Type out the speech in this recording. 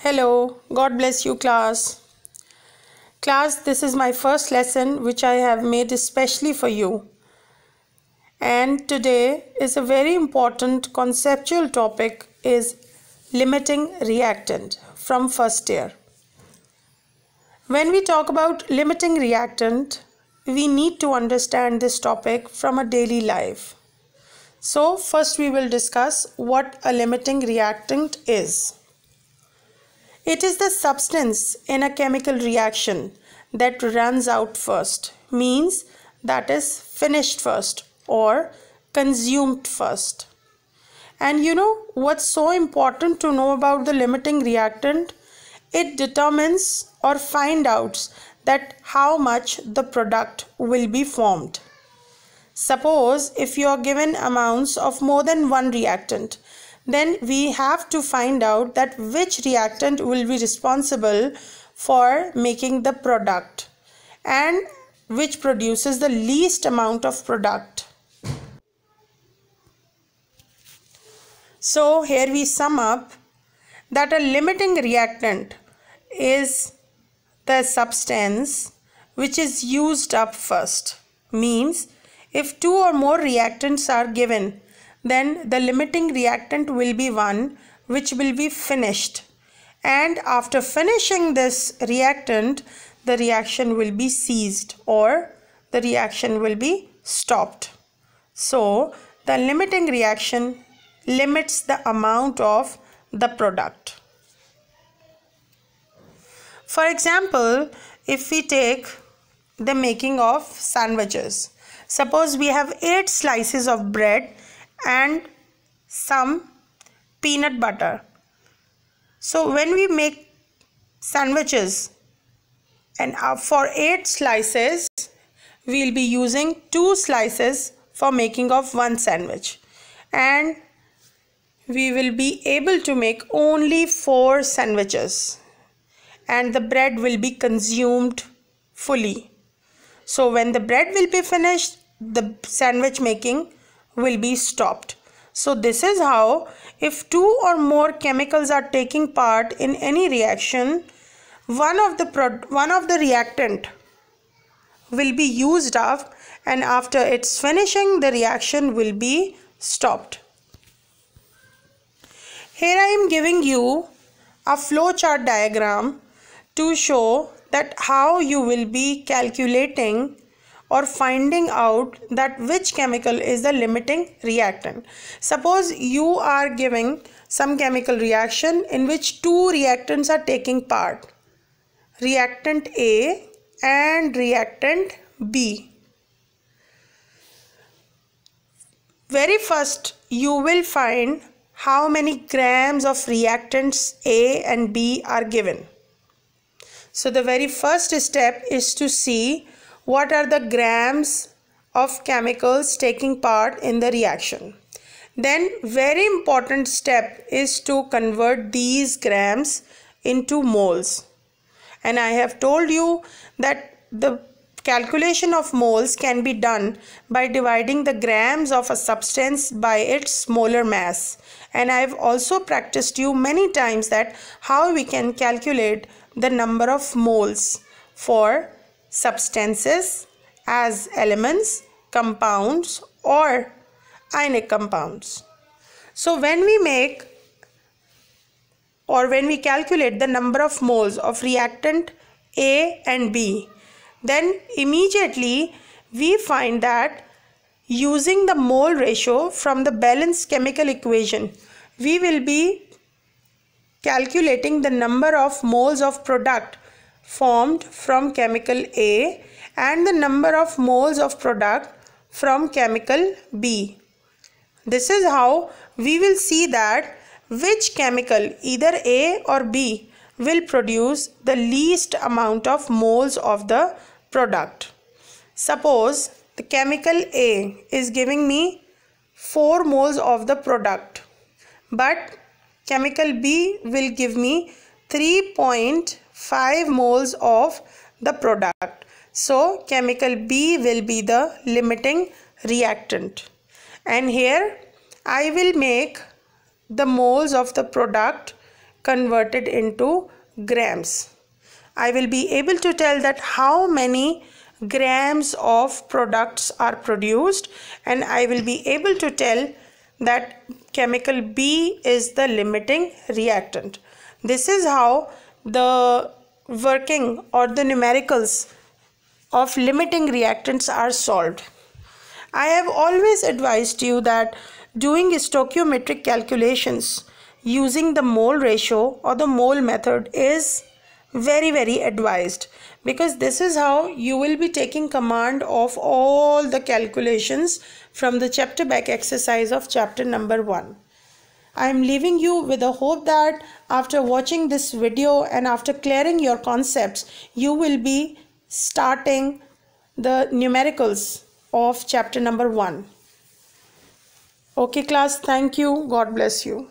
Hello, God bless you, class. Class, this is my first lesson which I have made especially for you. And today is a very important conceptual topic is limiting reactant from first year. When we talk about limiting reactant, we need to understand this topic from a daily life. So first we will discuss what a limiting reactant is. It is the substance in a chemical reaction that runs out first, means that is finished first or consumed first. And you know what's so important to know about the limiting reactant? It determines or find out that how much the product will be formed. Suppose if you are given amounts of more than one reactant, then we have to find out that which reactant will be responsible for making the product and which produces the least amount of product. So here we sum up that a limiting reactant is the substance which is used up first. Means if two or more reactants are given, then the limiting reactant will be one which will be finished, and after finishing this reactant the reaction will be ceased or the reaction will be stopped. So the limiting reaction limits the amount of the product. For example, if we take the making of sandwiches, suppose we have 8 slices of bread and some peanut butter. So when we make sandwiches and for 8 slices we will be using 2 slices for making of one sandwich, and we will be able to make only 4 sandwiches and the bread will be consumed fully. So when the bread will be finished, the sandwich making will be stopped. So this is how if 2 or more chemicals are taking part in any reaction, one of the reactant will be used up, and after its finishing the reaction will be stopped. Here I am giving you a flowchart diagram to show that how you will be calculating or finding out that which chemical is the limiting reactant. Suppose you are giving some chemical reaction in which 2 reactants are taking part, reactant A and reactant B. Very first you will find how many grams of reactants A and B are given. So the very first step is to see what are the grams of chemicals taking part in the reaction. Then very important step is to convert these grams into moles. And I have told you that the calculation of moles can be done by dividing the grams of a substance by its molar mass. And I have also practiced you many times that how we can calculate the number of moles for substances as elements, compounds or ionic compounds. So when we calculate the number of moles of reactant A and B, then immediately we find that using the mole ratio from the balanced chemical equation, we will be calculating the number of moles of product formed from chemical A and the number of moles of product from chemical B. This is how we will see that which chemical, either A or B, will produce the least amount of moles of the product. Suppose the chemical A is giving me 4 moles of the product, but chemical B will give me 3.5 moles of the product. So chemical B will be the limiting reactant. And here I will make the moles of the product converted into grams. I will be able to tell that how many grams of products are produced, and I will be able to tell that chemical B is the limiting reactant. This is how the working or the numericals of limiting reactants are solved. I have always advised you that doing stoichiometric calculations using the mole ratio or the mole method is very advised, because this is how you will be taking command of all the calculations from the chapter back exercise of chapter number 1. I am leaving you with a hope that after watching this video and after clearing your concepts, you will be starting the numericals of chapter number 1. Okay class, thank you. God bless you.